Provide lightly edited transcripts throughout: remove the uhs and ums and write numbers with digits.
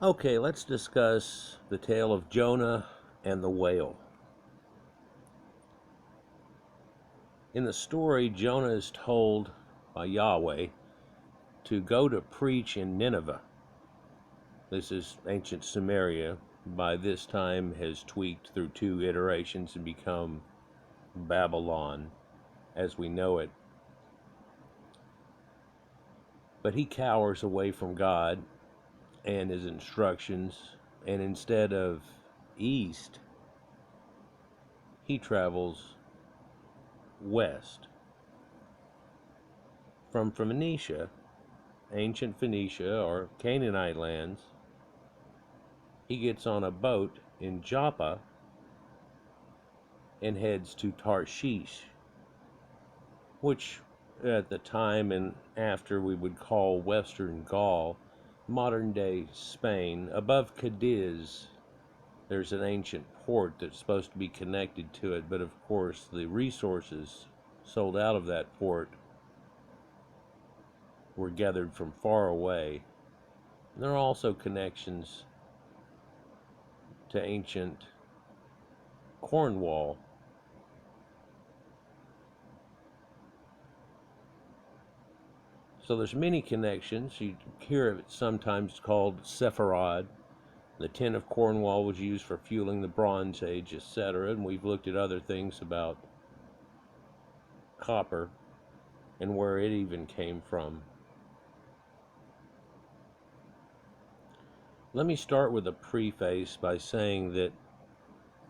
Okay, let's discuss the tale of Jonah and the whale. In the story, Jonah is told by Yahweh to go to preach in Nineveh. This is ancient Sumeria. By this time has tweaked through 2 iterations and become Babylon as we know it. But he cowers away from God and his instructions, and instead of east, he travels west. From Phoenicia, ancient Phoenicia or Canaanite lands, he gets on a boat in Joppa and heads to Tarshish, which at the time and after we would call Western Gaul, modern day Spain. Above Cadiz, there's an ancient port that's supposed to be connected to it, but of course the resources sold out of that port were gathered from far away. And there are also connections to ancient Cornwall. So there's many connections. You hear it sometimes called Sepharad. The tin of Cornwall was used for fueling the Bronze Age, etc. And we've looked at other things about copper and where it even came from. Let me start with a preface by saying that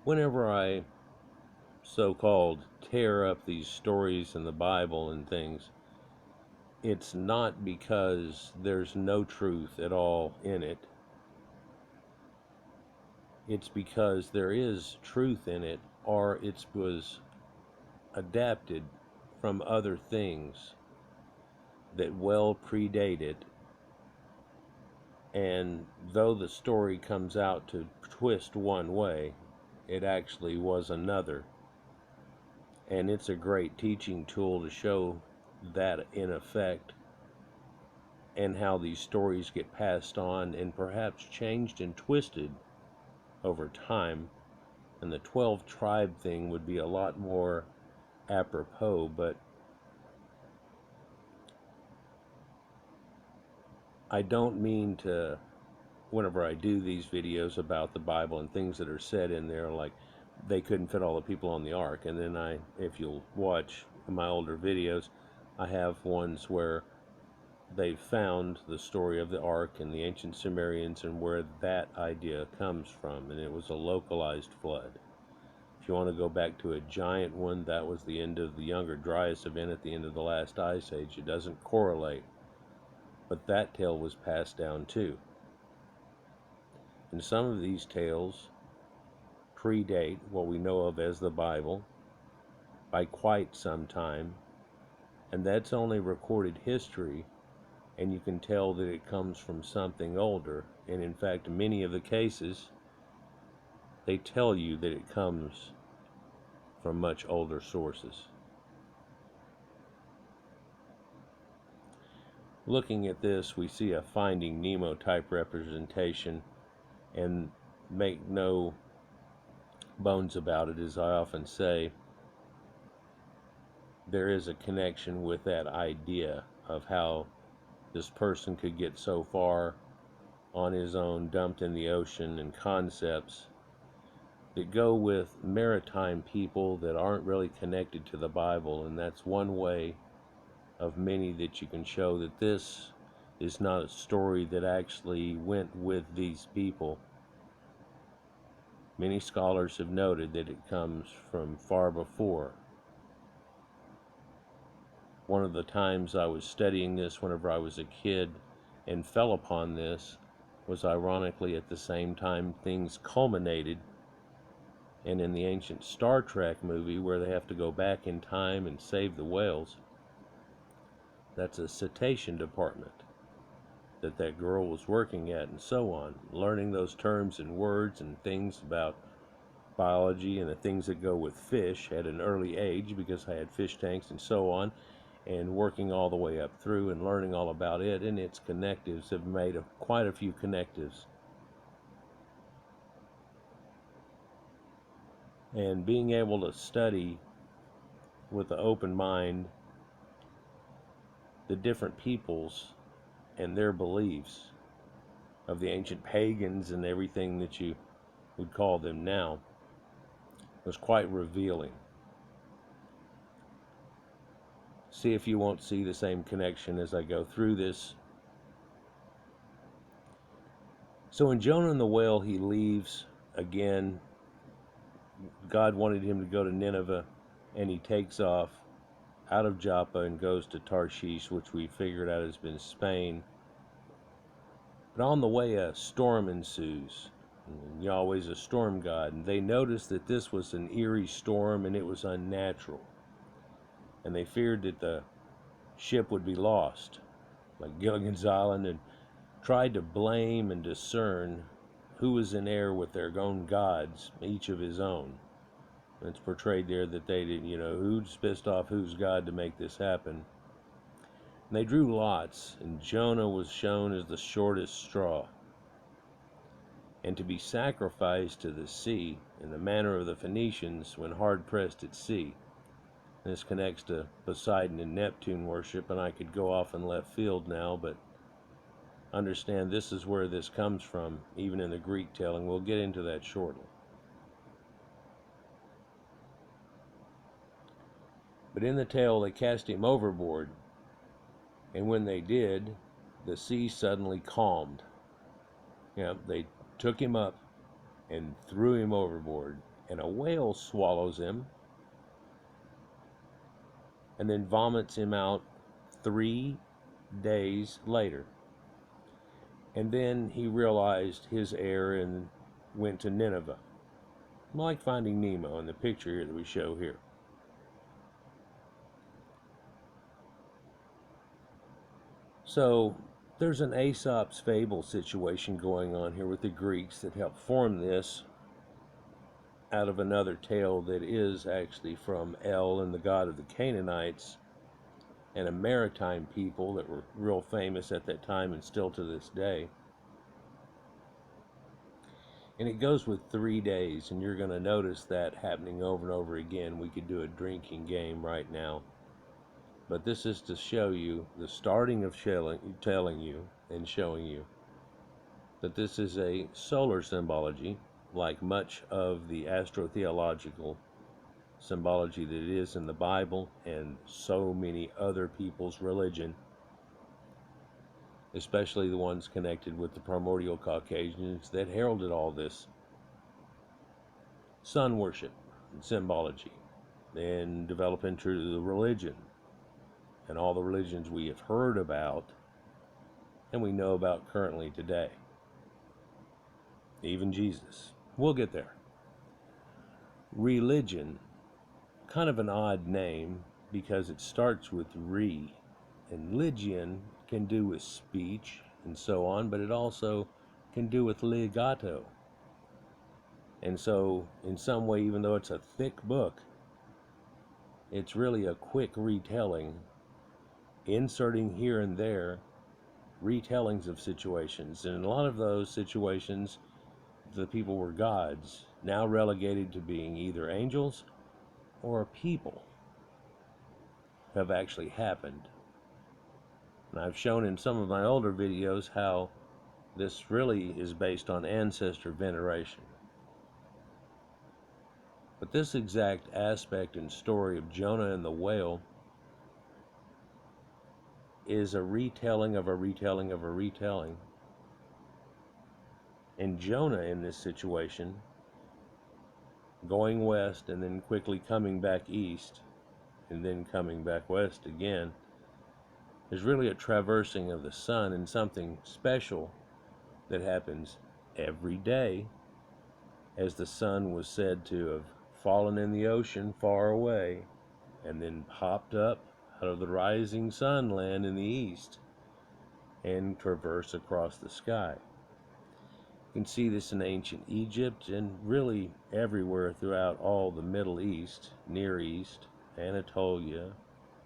whenever I so-called tear up these stories in the Bible and things, it's not because there's no truth at all in it. It's because there is truth in it, or it was adapted from other things that well predate it. And though the story comes out to twist one way, it actually was another. And it's a great teaching tool to show that in effect, and how these stories get passed on and perhaps changed and twisted over time. And the 12 tribe thing would be a lot more apropos, but I don't mean to, whenever I do these videos about the Bible and things that are said in there, like they couldn't fit all the people on the ark. And then if you'll watch my older videos, I have ones where they found the story of the ark and the ancient Sumerians and where that idea comes from, and it was a localized flood. If you want to go back to a giant one, that was the end of the Younger Dryas event at the end of the last ice age. It doesn't correlate, but that tale was passed down too. And some of these tales predate what we know of as the Bible by quite some time, and that's only recorded history, and you can tell that it comes from something older. And in fact, many of the cases, they tell you that it comes from much older sources. Looking at this, we see a Finding Nemo type representation, and make no bones about it, as I often say, there is a connection with that idea of how this person could get so far on his own, dumped in the ocean, and concepts that go with maritime people that aren't really connected to the Bible. And that's one way of many that you can show that this is not a story that actually went with these people. Many scholars have noted that it comes from far before. One of the times I was studying this whenever I was a kid and fell upon this was ironically at the same time things culminated, and in the ancient Star Trek movie where they have to go back in time and save the whales, that's a cetacean department that girl was working at, and so on, learning those terms and words and things about biology and the things that go with fish at an early age, because I had fish tanks and so on, and working all the way up through and learning all about it and its connectives. Have made quite a few connectives And being able to study with an open mind the different peoples and their beliefs of the ancient pagans and everything that you would call them now was quite revealing. See if you won't see the same connection as I go through this. So in Jonah and the whale, he leaves again. God wanted him to go to Nineveh, and he takes off out of Joppa and goes to Tarshish, which we figured out has been Spain. But on the way, a storm ensues. And Yahweh's a storm god, and they noticed that this was an eerie storm and it was unnatural. And they feared that the ship would be lost, like Gilligan's Island, and tried to blame and discern who was in error with their own gods, each of his own. It's portrayed there that they didn't, who's pissed off whose god to make this happen. And they drew lots, and Jonah was shown as the shortest straw, and to be sacrificed to the sea in the manner of the Phoenicians when hard pressed at sea. This connects to Poseidon and Neptune worship, and I could go off in left field now, but understand this is where this comes from, even in the Greek telling. We'll get into that shortly. But in the tale, they cast him overboard, and when they did, the sea suddenly calmed. They took him up and threw him overboard, and a whale swallows him and then vomits him out 3 days later. And then he realized his error and went to Nineveh, like Finding Nemo in the picture here that we show here. So there's an Aesop's Fable situation going on here with the Greeks that helped form this out of another tale that is actually from El and the god of the Canaanites and a maritime people that were real famous at that time and still to this day. And it goes with 3 days, and you're going to notice that happening over and over again. We could do a drinking game right now. But this is to show you the starting of telling you and showing you that this is a solar symbology, like much of the astrotheological symbology that is in the Bible and so many other people's religion, especially the ones connected with the primordial Caucasians that heralded all this sun worship and symbology and develop into the religion and all the religions we have heard about and we know about currently today. Even Jesus. We'll get there. Religion, kind of an odd name because it starts with re, and Lygian can do with speech and so on, but it also can do with legato. And so, in some way, even though it's a thick book, it's really a quick retelling, inserting here and there retellings of situations. And in a lot of those situations, the people were gods, now relegated to being either angels or people, have actually happened. And I've shown in some of my older videos how this really is based on ancestor veneration. But this exact aspect and story of Jonah and the whale is a retelling of a retelling of a retelling. And Jonah in this situation, going west and then quickly coming back east and then coming back west again, is really a traversing of the sun and something special that happens every day, as the sun was said to have fallen in the ocean far away and then popped up out of the rising sun land in the east and traverse across the sky. You can see this in ancient Egypt and really everywhere throughout all the Middle East, Near East, Anatolia.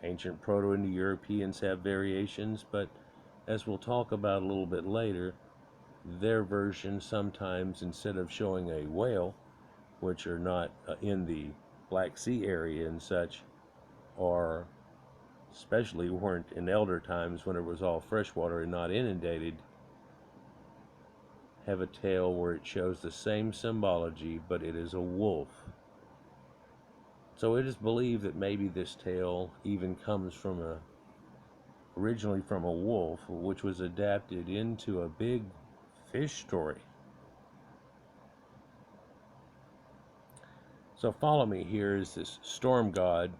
Ancient Proto-Indo-Europeans have variations, but as we'll talk about a little bit later, their version sometimes, instead of showing a whale, which are not in the Black Sea area and such, or especially weren't in elder times when it was all freshwater and not inundated, have a tale where it shows the same symbology, but it is a wolf. So it is believed that maybe this tale even comes from originally from a wolf, which was adapted into a big fish story. So follow me here as this storm god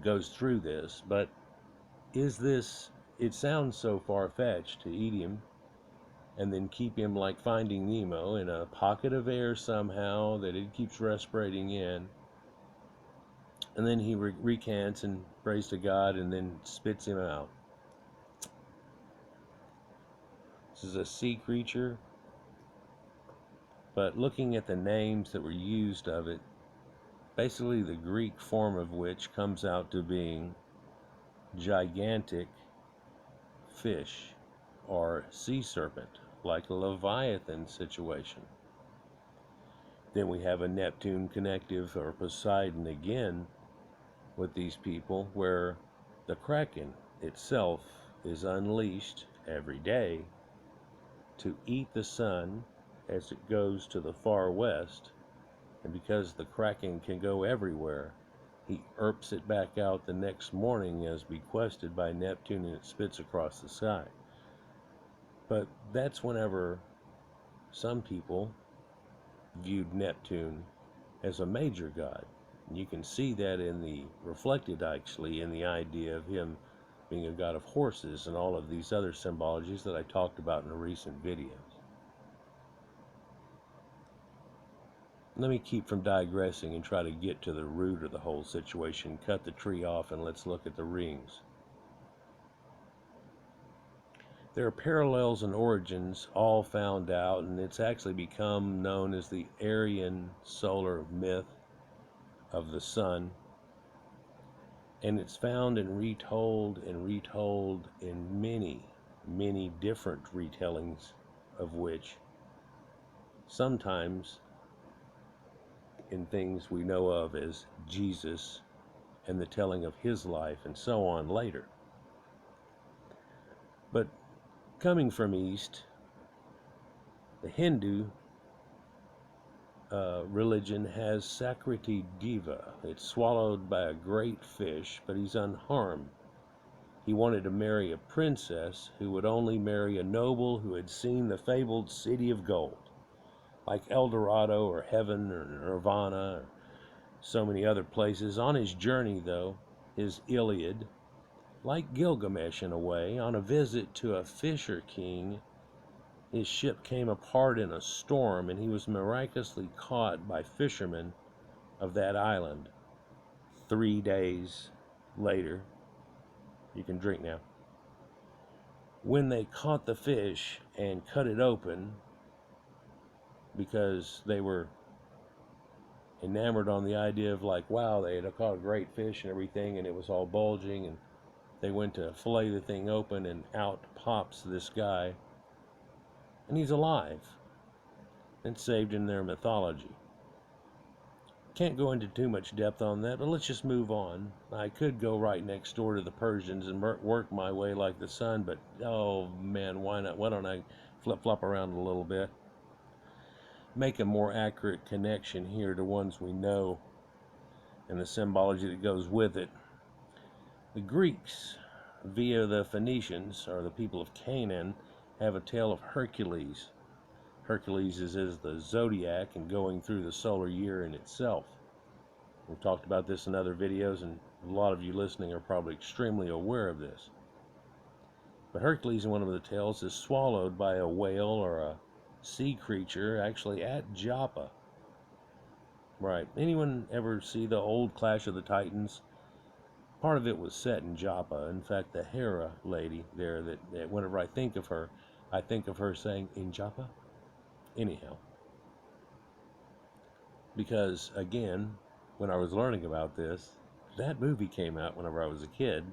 goes through this, but is this, it sounds so far-fetched to eat him and then keep him like Finding Nemo in a pocket of air somehow that it keeps respirating in, and then he recants and prays to God and then spits him out. This is a sea creature, but looking at the names that were used of it, basically the Greek form of which comes out to being gigantic fish or sea serpent, like a Leviathan situation. Then we have a Neptune connective or Poseidon again with these people, where the Kraken itself is unleashed every day to eat the sun as it goes to the far west, and because the Kraken can go everywhere, he erps it back out the next morning as bequested by Neptune, and it spits across the sky. But that's whenever some people viewed Neptune as a major god. And you can see that in the reflected actually in the idea of him being a god of horses and all of these other symbologies that I talked about in a recent video. Let me keep from digressing and try to get to the root of the whole situation. Cut the tree off and let's look at the rings. There are parallels and origins all found out, and it's actually become known as the Aryan solar myth of the sun. And it's found and retold in many, many different retellings, of which sometimes in things we know of as Jesus and the telling of his life and so on later. But coming from East, the Hindu religion has Sakriti Deva. It's swallowed by a great fish, but he's unharmed. He wanted to marry a princess who would only marry a noble who had seen the fabled city of gold, like El Dorado or heaven or Nirvana or so many other places. On his journey, though, his Iliad, like Gilgamesh in a way, on a visit to a fisher king, his ship came apart in a storm, and he was miraculously caught by fishermen of that island. 3 days later, you can drink now. When they caught the fish and cut it open, because they were enamored on the idea of like, wow, they had caught a great fish and everything, and it was all bulging, and they went to fillet the thing open, and out pops this guy, and he's alive and saved in their mythology. Can't go into too much depth on that, but let's just move on. I could go right next door to the Persians and work my way like the sun, but oh man, why not? Why don't I flip-flop around a little bit? Make a more accurate connection here to ones we know and the symbology that goes with it. The Greeks, via the Phoenicians, or the people of Canaan, have a tale of Hercules. Hercules is the zodiac and going through the solar year in itself. We've talked about this in other videos, and a lot of you listening are probably extremely aware of this. But Hercules in one of the tales is swallowed by a whale or a sea creature actually at Joppa. Right. Anyone ever see the old Clash of the Titans? Part of it was set in Joppa. In fact, the Hera lady there, that whenever I think of her saying, in Joppa? Anyhow. Because, again, when I was learning about this, that movie came out whenever I was a kid.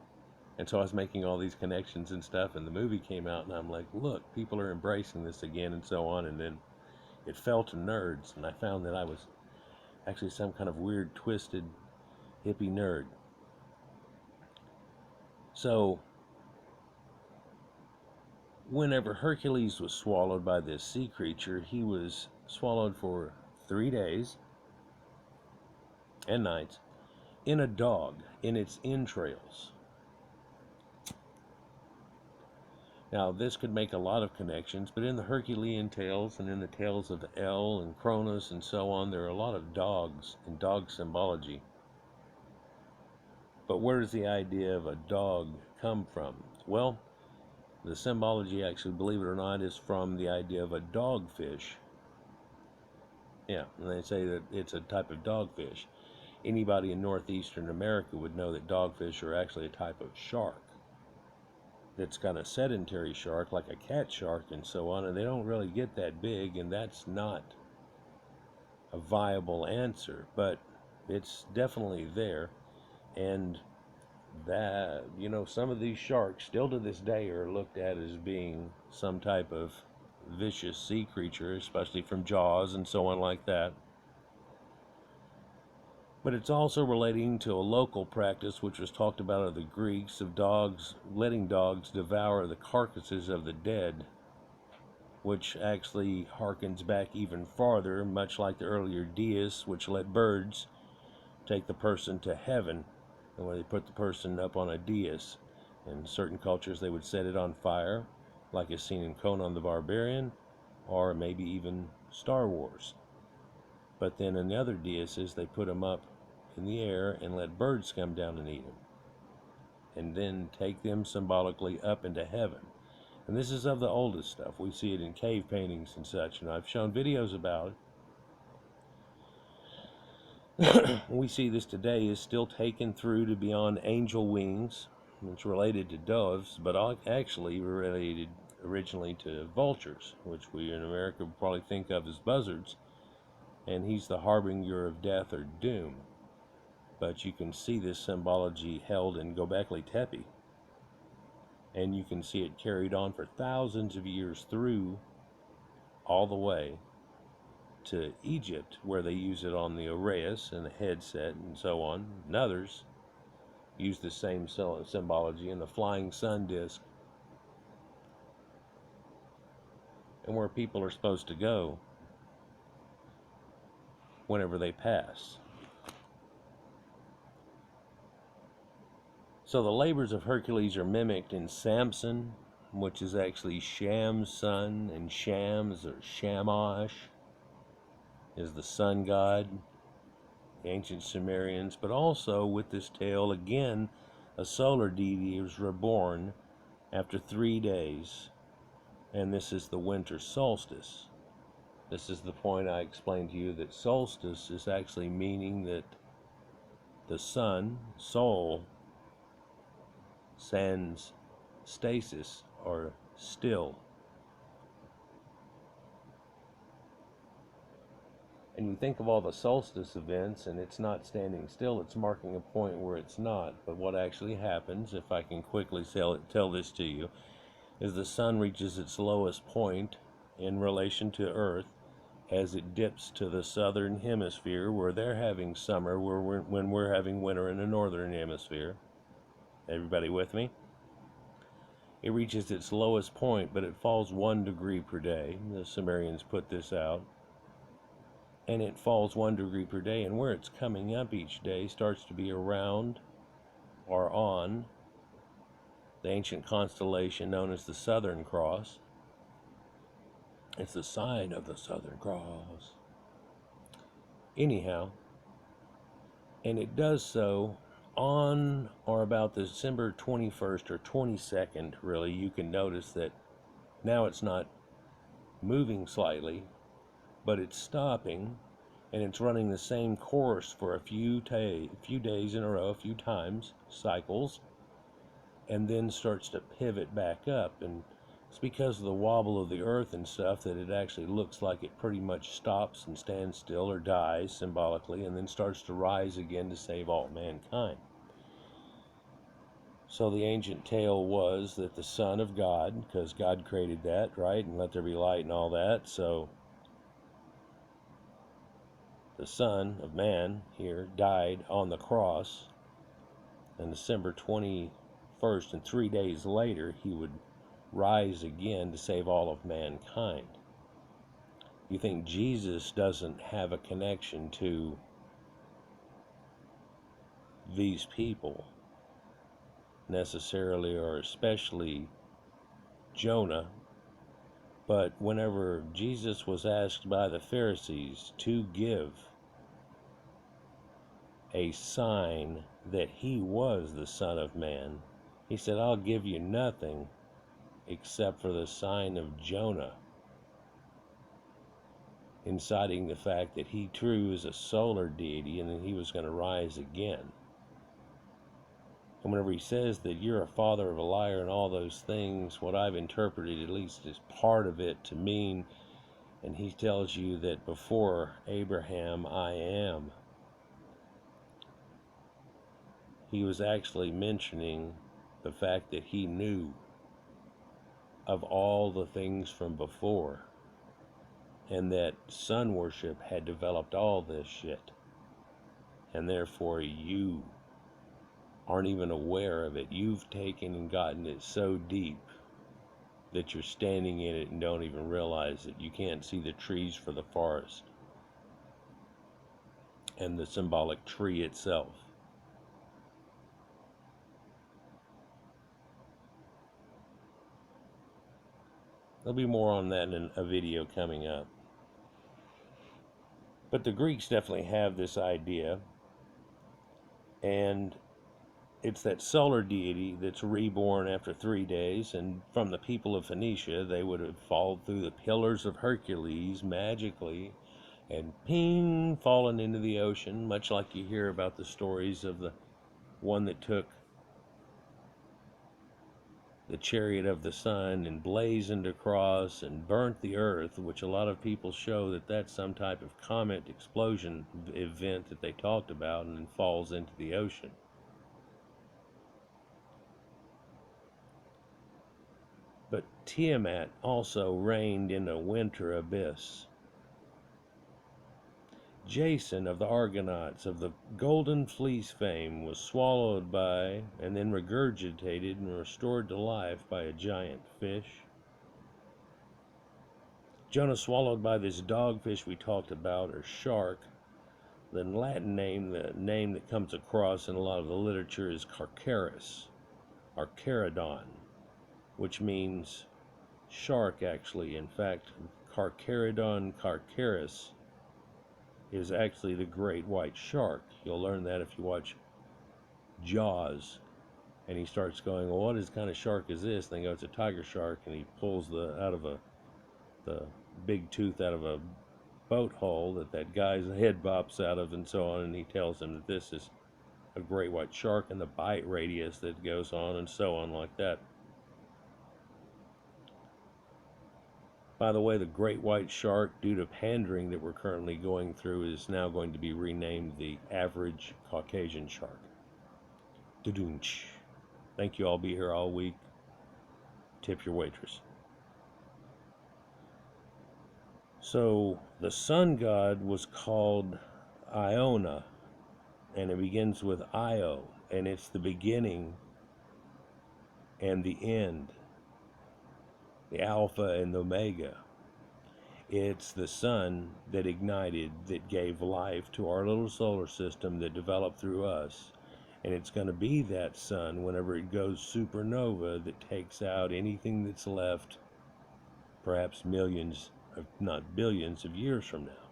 And so I was making all these connections and stuff, and the movie came out, and I'm like, look, people are embracing this again and so on. And then it fell to nerds, and I found that I was actually some kind of weird, twisted, hippie nerd. So, whenever Hercules was swallowed by this sea creature, he was swallowed for 3 days and nights in a dog, in its entrails. Now, this could make a lot of connections, but in the Herculean tales and in the tales of El and Cronus and so on, there are a lot of dogs and dog symbology. But where does the idea of a dog come from? Well, the symbology, actually, believe it or not, is from the idea of a dogfish. Yeah, and they say that it's a type of dogfish. Anybody in northeastern America would know that dogfish are actually a type of shark. That's got a sedentary shark, like a cat shark and so on, and they don't really get that big, and that's not a viable answer, but it's definitely there. And that, some of these sharks still to this day are looked at as being some type of vicious sea creature, especially from Jaws and so on like that. But it's also relating to a local practice which was talked about of the Greeks, of dogs, letting dogs devour the carcasses of the dead, which actually harkens back even farther, much like the earlier deists, which let birds take the person to heaven, and where they put the person up on a dais. In certain cultures, they would set it on fire, like is seen in Conan the Barbarian, or maybe even Star Wars. But then in the other deises, they put them up in the air and let birds come down and eat them, and then take them symbolically up into heaven. And this is of the oldest stuff. We see it in cave paintings and such, and I've shown videos about it. We see this today is still taken through to beyond angel wings. It's related to doves, but actually related originally to vultures, which we in America would probably think of as buzzards, and he's the harbinger of death or doom. But you can see this symbology held in Göbekli Tepe, and you can see it carried on for thousands of years through all the way to Egypt, where they use it on the uraeus and the headset and so on. And others use the same symbology in the flying sun disk, and where people are supposed to go whenever they pass. So the labors of Hercules are mimicked in Samson, which is actually Sham's son, and Shams or Shamash is the sun god, the ancient Sumerians. But also with this tale, again, a solar deity is reborn after 3 days, and this is the winter solstice. This is the point I explained to you, that solstice is actually meaning that the sun, soul, sans stasis, or still. And you think of all the solstice events, and it's not standing still, it's marking a point where it's not. But what actually happens, if I can quickly tell this to you, is the sun reaches its lowest point in relation to Earth as it dips to the southern hemisphere, where they're having summer, when we're having winter in the northern hemisphere. Everybody with me? It reaches its lowest point, but it falls 1 degree per day. The Sumerians put this out. And it falls 1 degree per day, and where it's coming up each day starts to be around or on the ancient constellation known as the Southern Cross. It's the sign of the Southern Cross. Anyhow, and it does so on or about December 21st or 22nd, really. You can notice that now it's not moving slightly, but it's stopping, and it's running the same course for a few days in a row, a few times, cycles, and then starts to pivot back up. And it's because of the wobble of the earth and stuff that it actually looks like it pretty much stops and stands still or dies symbolically, and then starts to rise again to save all mankind. So the ancient tale was that the Son of God, because God created that, right, and let there be light and all that, so the Son of Man here died on the cross, and December 21st, and 3 days later, he would rise again to save all of mankind. You think Jesus doesn't have a connection to these people necessarily, or especially Jonah, but whenever Jesus was asked by the Pharisees to give a sign that he was the Son of Man, he said, I'll give you nothing except for the sign of Jonah, inciting the fact that he too is a solar deity and that he was going to rise again. And whenever he says that you're a father of a liar and all those things, what I've interpreted, at least as part of it, to mean, and he tells you that before Abraham I am, he was actually mentioning the fact that he knew of all the things from before, and that sun worship had developed all this shit, and therefore you aren't even aware of it. You've taken and gotten it so deep that you're standing in it and don't even realize it. You can't see the trees for the forest and the symbolic tree itself. There'll be more on that in a video coming up. But the Greeks definitely have this idea, and it's that solar deity that's reborn after 3 days, and from the people of Phoenicia, they would have fallen through the pillars of Hercules magically and ping, fallen into the ocean, much like you hear about the stories of the one that took the chariot of the sun and blazoned across and burnt the earth, which a lot of people show that that's some type of comet explosion event that they talked about, and then falls into the ocean. But Tiamat also reigned in a winter abyss. Jason of the Argonauts of the Golden Fleece fame was swallowed by, and then regurgitated and restored to life by, a giant fish. Jonah swallowed by this dogfish we talked about, or shark. The Latin name, the name that comes across in a lot of the literature, is Carcharis, or Charadon, which means shark, actually. In fact, Carcharodon carcharis is actually the great white shark. You'll learn that if you watch Jaws, and he starts going, well, what kind of shark is this? And they go, it's a tiger shark, and he pulls the big tooth out of a boat hole that guy's head bops out of, and so on, and he tells him that this is a great white shark, and the bite radius that goes on, and so on, like that. By the way, the great white shark, due to pandering that we're currently going through, is now going to be renamed the average Caucasian shark. Dudunch. Thank you. I'll be here all week. Tip your waitress. So the sun god was called Iona, and it begins with Io, and it's the beginning and the end, the Alpha and the Omega. It's the sun that ignited, that gave life to our little solar system that developed through us. And it's going to be that sun whenever it goes supernova that takes out anything that's left, perhaps millions, if not billions, of years from now.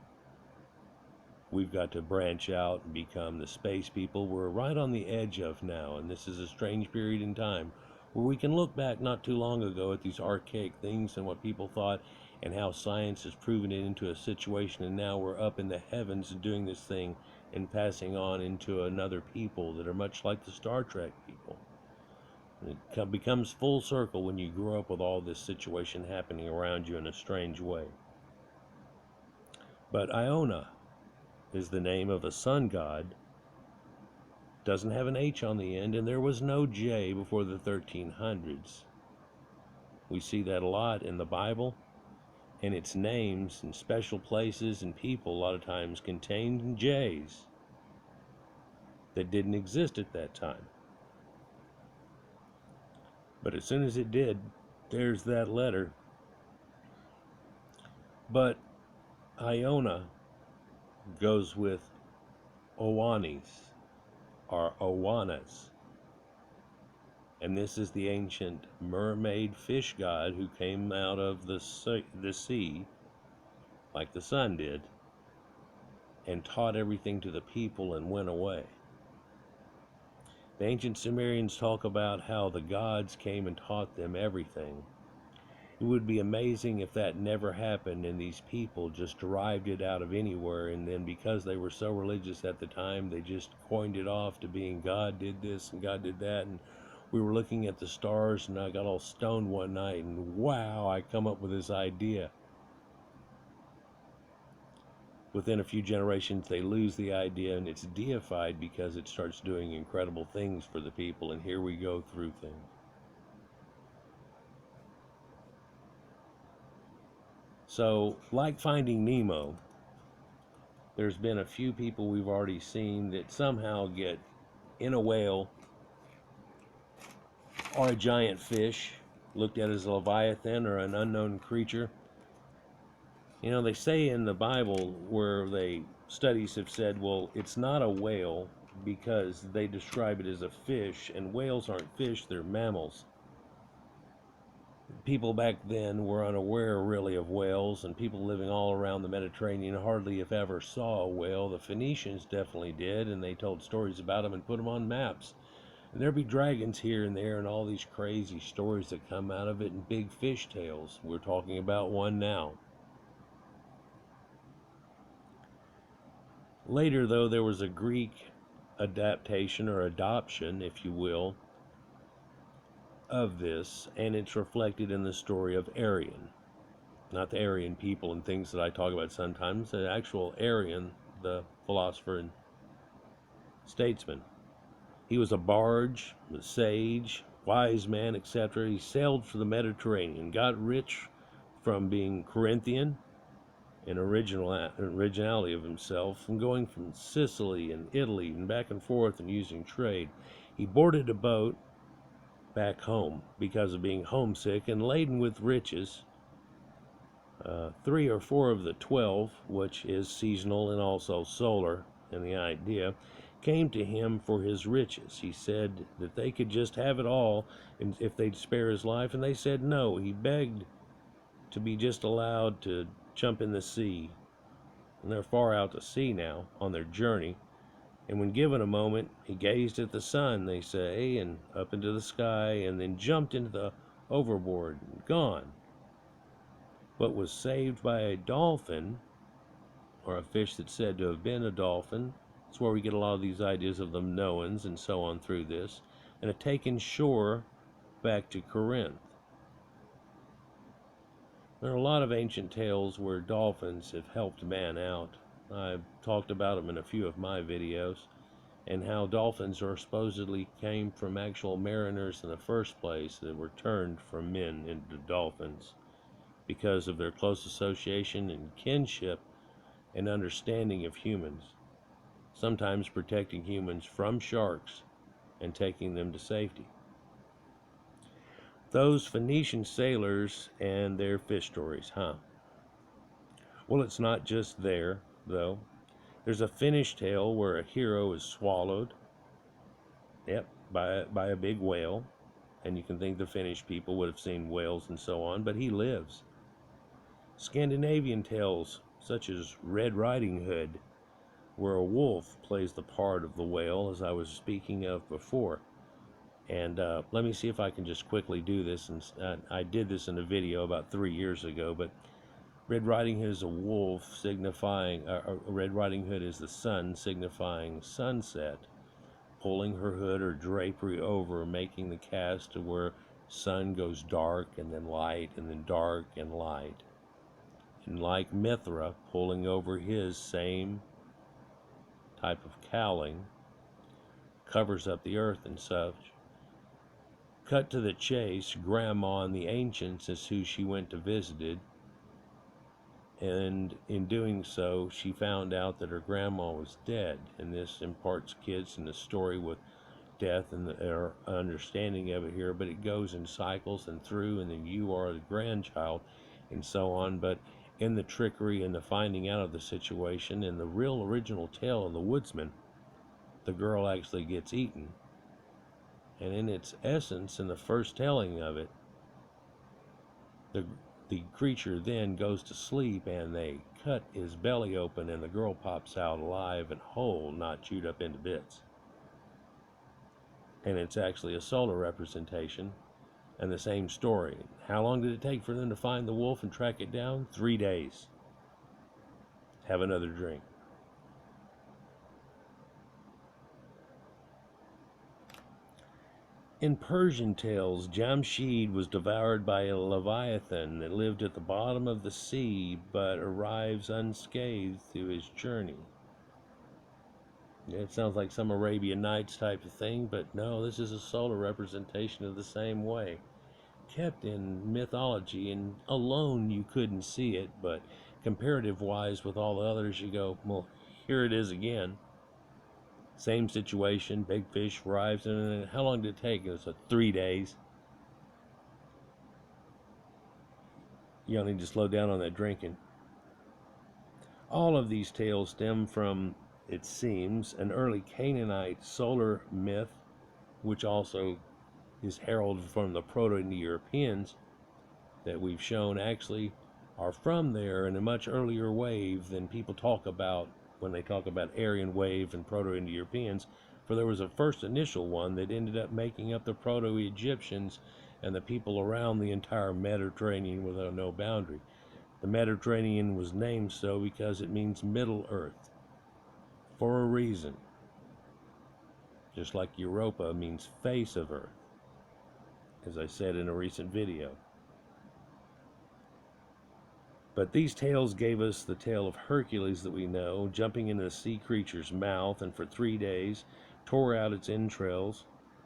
We've got to branch out and become the space people we're right on the edge of now. And this is a strange period in time where we can look back not too long ago at these archaic things and what people thought, and how science has proven it into a situation, and now we're up in the heavens doing this thing and passing on into another people that are much like the Star Trek people. And it becomes full circle when you grow up with all this situation happening around you in a strange way. But Iona is the name of a sun god. Doesn't have an H on the end, and there was no J before the 1300s. We see that a lot in the Bible, and its names and special places and people a lot of times contained J's that didn't exist at that time. But as soon as it did, there's that letter. But Iona goes with Owanis or Owanas. And this is the ancient mermaid fish god who came out of the sea, like the sun did, and taught everything to the people and went away. The ancient Sumerians talk about how the gods came and taught them everything. It would be amazing if that never happened and these people just derived it out of anywhere, and then because they were so religious at the time, they just coined it off to being God did this and God did that. And we were looking at the stars and I got all stoned one night and wow, I come up with this idea. Within a few generations they lose the idea and it's deified because it starts doing incredible things for the people, and here we go through things. So, like Finding Nemo, there's been a few people we've already seen that somehow get in a whale or a giant fish, looked at as a leviathan or an unknown creature. You know, they say in the Bible where studies have said, well, it's not a whale because they describe it as a fish, and whales aren't fish, they're mammals. People back then were unaware really of whales, and people living all around the Mediterranean hardly if ever saw a whale. The Phoenicians definitely did, and they told stories about them and put them on maps. And there'd be dragons here and there and all these crazy stories that come out of it, and big fish tales. We're talking about one now. Later, though, there was a Greek adaptation or adoption, if you will, of this, and it's reflected in the story of Arian. Not the Aryan people and things that I talk about sometimes, the actual Arian, the philosopher and statesman. He was a barge, a sage, wise man, etc. He sailed for the Mediterranean, got rich from being Corinthian and originality of himself, from going from Sicily and Italy and back and forth and using trade. He boarded a boat back home because of being homesick and laden with riches. 3 or 4 of the 12, which is seasonal and also solar in the idea, came to him for his riches. He said that they could just have it all and if they'd spare his life, and they said no. He begged to be just allowed to jump in the sea, and they're far out to sea now on their journey. And when given a moment, he gazed at the sun, they say, and up into the sky, and then jumped into the overboard and gone. But was saved by a dolphin, or a fish that's said to have been a dolphin. That's where we get a lot of these ideas of the Noans and so on through this, and had taken shore back to Corinth. There are a lot of ancient tales where dolphins have helped man out. I've talked about them in a few of my videos, and how dolphins are supposedly came from actual mariners in the first place that were turned from men into dolphins because of their close association and kinship and understanding of humans, sometimes protecting humans from sharks and taking them to safety. Those Phoenician sailors and their fish stories, huh? Well, it's not just there, though. There's a Finnish tale where a hero is swallowed, by a big whale, and you can think the Finnish people would have seen whales and so on, but he lives. Scandinavian tales, such as Red Riding Hood, where a wolf plays the part of the whale, as I was speaking of before. And let me see if I can just quickly do this. And I did this in a video about 3 years ago, but Red Riding Hood is a wolf signifying, Red Riding Hood is the sun signifying sunset, pulling her hood or drapery over, making the cast to where sun goes dark and then light and then dark and light. And like Mithra, pulling over his same type of cowling, covers up the earth and such. Cut to the chase, Grandma and the ancients is who she went to visited. And in doing so, she found out that her grandma was dead. And this imparts kids in the story with death and their understanding of it here. But it goes in cycles and through, and then you are the grandchild, and so on. But in the trickery and the finding out of the situation, in the real original tale of the woodsman, the girl actually gets eaten. And in its essence, in the first telling of it, the creature then goes to sleep, and they cut his belly open, and the girl pops out alive and whole, not chewed up into bits. And it's actually a solar representation and the same story. How long did it take for them to find the wolf and track it down? 3 days. Have another drink. In Persian tales, Jamshid was devoured by a leviathan that lived at the bottom of the sea, but arrives unscathed through his journey. It sounds like some Arabian Nights type of thing, but no, this is a solar representation of the same way. Kept in mythology, and alone you couldn't see it, but comparative-wise with all the others, you go, well, here it is again. Same situation, big fish arrives, and how long did it take? It was 3 days. You don't need to slow down on that drinking. All of these tales stem from, it seems, an early Canaanite solar myth, which also is heralded from the Proto-Indo-Europeans that we've shown actually are from there in a much earlier wave than people talk about when they talk about Aryan wave and Proto-Indo-Europeans, for there was a first initial one that ended up making up the Proto-Egyptians and the people around the entire Mediterranean without no boundary. The Mediterranean was named so because it means Middle Earth, for a reason. Just like Europa means face of Earth, as I said in a recent video. But these tales gave us the tale of Hercules that we know, jumping into the sea creature's mouth, and for 3 days tore out its entrails,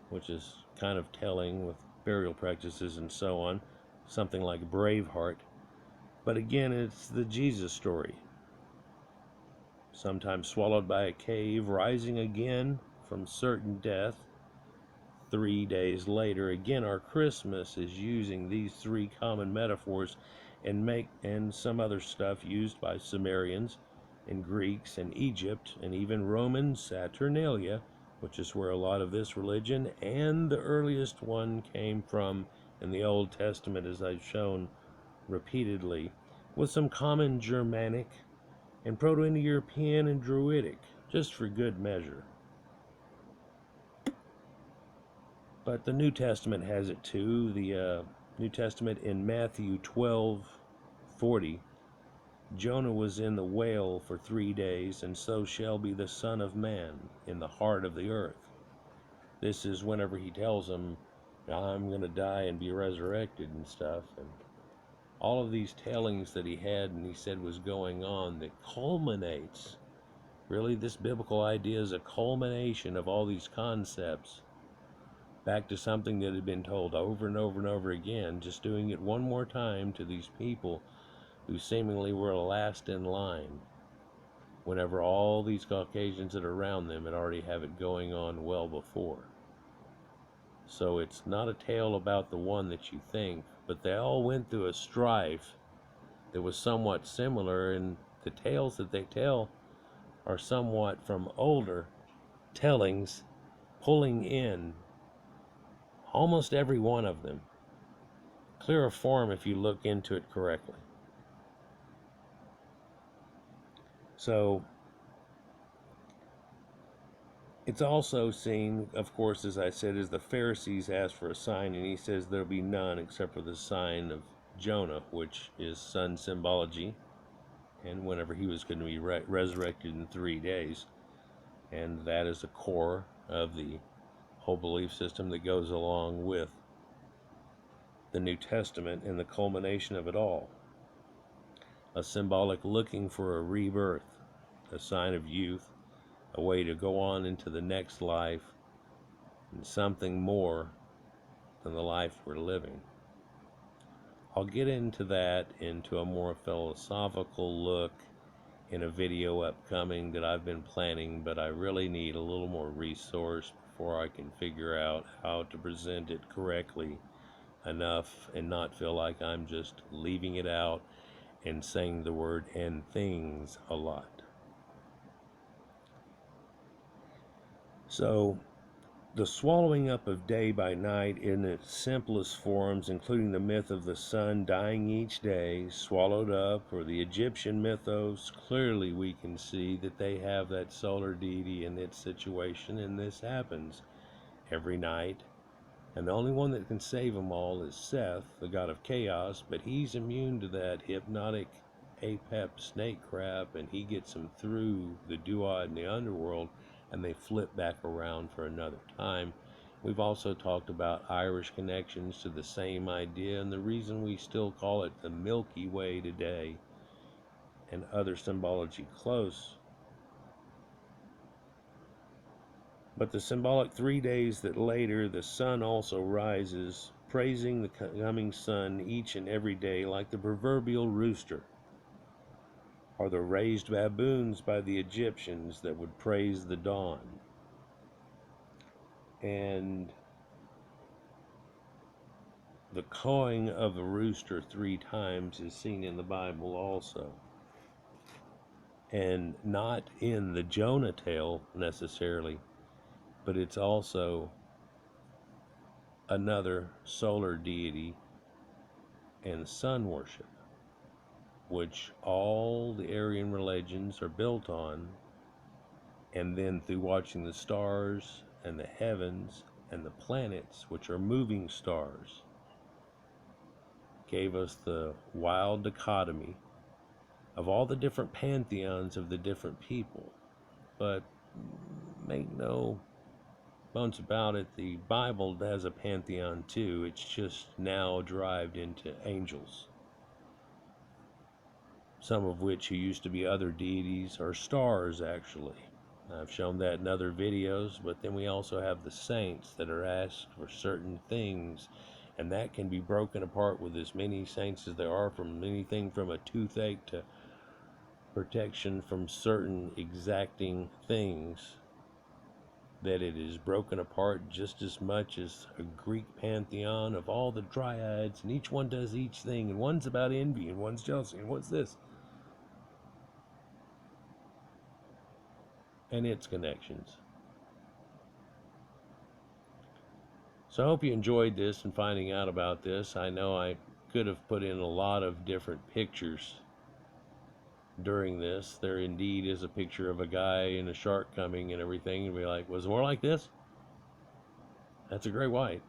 which is kind of telling with burial practices and so on, something like Braveheart. But again, it's the Jesus story. Sometimes swallowed by a cave, rising again from certain death 3 days later. Again, our Christmas is using these 3 common metaphors and some other stuff used by Sumerians and Greeks and Egypt and even Roman Saturnalia, which is where a lot of this religion and the earliest one came from in the Old Testament, as I've shown repeatedly, with some common Germanic and Proto-Indo-European and Druidic, just for good measure. But the New Testament has it too. The New Testament in Matthew 12:40, Jonah was in the whale for 3 days, and so shall be the Son of Man in the heart of the earth. This is whenever he tells them, I'm going to die and be resurrected and stuff. And all of these tellings that he had and he said was going on that culminates. Really, this biblical idea is a culmination of all these concepts back to something that had been told over and over and over again, just doing it one more time to these people who seemingly were last in line, whenever all these Caucasians that are around them had already have it going on well before. So it's not a tale about the one that you think, but they all went through a strife that was somewhat similar, and the tales that they tell are somewhat from older tellings, pulling in almost every one of them. Clearer form if you look into it correctly. So it's also seen, of course, as I said, as the Pharisees asked for a sign, and he says there'll be none except for the sign of Jonah, which is sun symbology, and whenever he was going to be resurrected in 3 days. And that is the core of the whole belief system that goes along with the New Testament and the culmination of it all. A symbolic looking for a rebirth, a sign of youth, a way to go on into the next life and something more than the life we're living. I'll get into that, into a more philosophical look in a video upcoming that I've been planning, but I really need a little more resource before I can figure out how to present it correctly enough and not feel like I'm just leaving it out and saying the word "and things" a lot. So, the swallowing up of day by night in its simplest forms, including the myth of the sun dying each day, swallowed up, or the Egyptian mythos, clearly we can see that they have that solar deity in its situation, and this happens every night. And the only one that can save them all is Seth, the god of chaos, but he's immune to that hypnotic apep snake crap, and he gets them through the duat in the underworld, and they flip back around for another time. We've also talked about Irish connections to the same idea, and the reason we still call it the Milky Way today, and other symbology close. But the symbolic 3 days that later the sun also rises, praising the coming sun each and every day like the proverbial rooster, or the raised baboons by the Egyptians that would praise the dawn. And the cawing of a rooster 3 times is seen in the Bible also. And not in the Jonah tale necessarily, but it's also another solar deity and sun worship, which all the Aryan religions are built on, and then through watching the stars and the heavens and the planets, which are moving stars, gave us the wild dichotomy of all the different pantheons of the different people. But make no bones about it, the Bible has a pantheon too. It's just now derived into angels, some of which who used to be other deities or stars actually. I've shown that in other videos, but then we also have the saints that are asked for certain things, and that can be broken apart with as many saints as there are, from anything from a toothache to protection from certain exacting things, that it is broken apart just as much as a Greek pantheon of all the dryads, and each one does each thing, and one's about envy, and one's jealousy, and what's this? And its connections. So I hope you enjoyed this and finding out about this. I know I could have put in a lot of different pictures during this. There indeed is a picture of a guy and a shark coming and everything, and be like, was it more like this? That's a great white.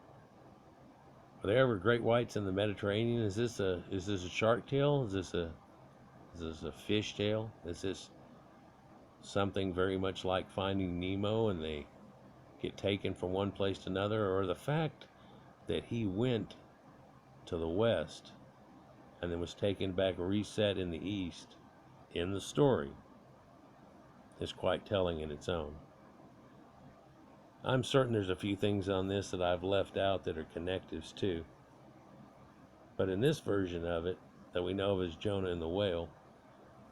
Are there ever great whites in the Mediterranean? Is this a shark tail? Is this a fish tail? Is this something very much like Finding Nemo and they get taken from one place to another? Or the fact that he went to the west and then was taken back, reset in the east in the story, is quite telling in its own. I'm certain there's a few things on this that I've left out that are connectives too. But in this version of it, that we know of as Jonah and the whale,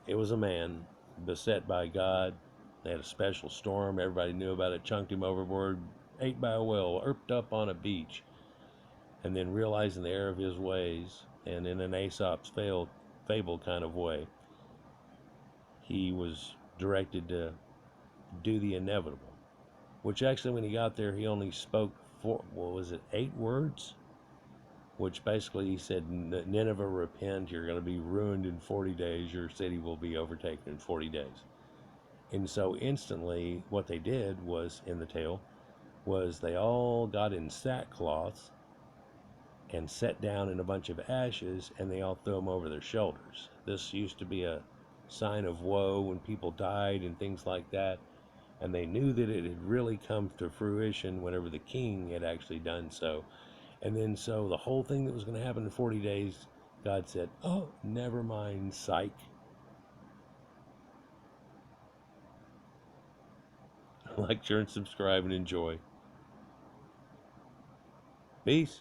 it was a man beset by God. They had a special storm. Everybody knew about it, chunked him overboard, ate by a whale, erped up on a beach, and then realizing the error of his ways, and in an Aesop's Fable kind of way, he was directed to do the inevitable. Which actually, when he got there, he only spoke 8 words? Which basically he said, Nineveh, repent, you're going to be ruined in 40 days, your city will be overtaken in 40 days. And so instantly, what they did was, in the tale, was they all got in sackcloths and sat down in a bunch of ashes, and they all threw them over their shoulders. This used to be a sign of woe when people died and things like that, and they knew that it had really come to fruition whenever the king had actually done so. And then so the whole thing that was going to happen in 40 days, God said, oh, never mind, psych. Like, share, and subscribe, and enjoy. Peace.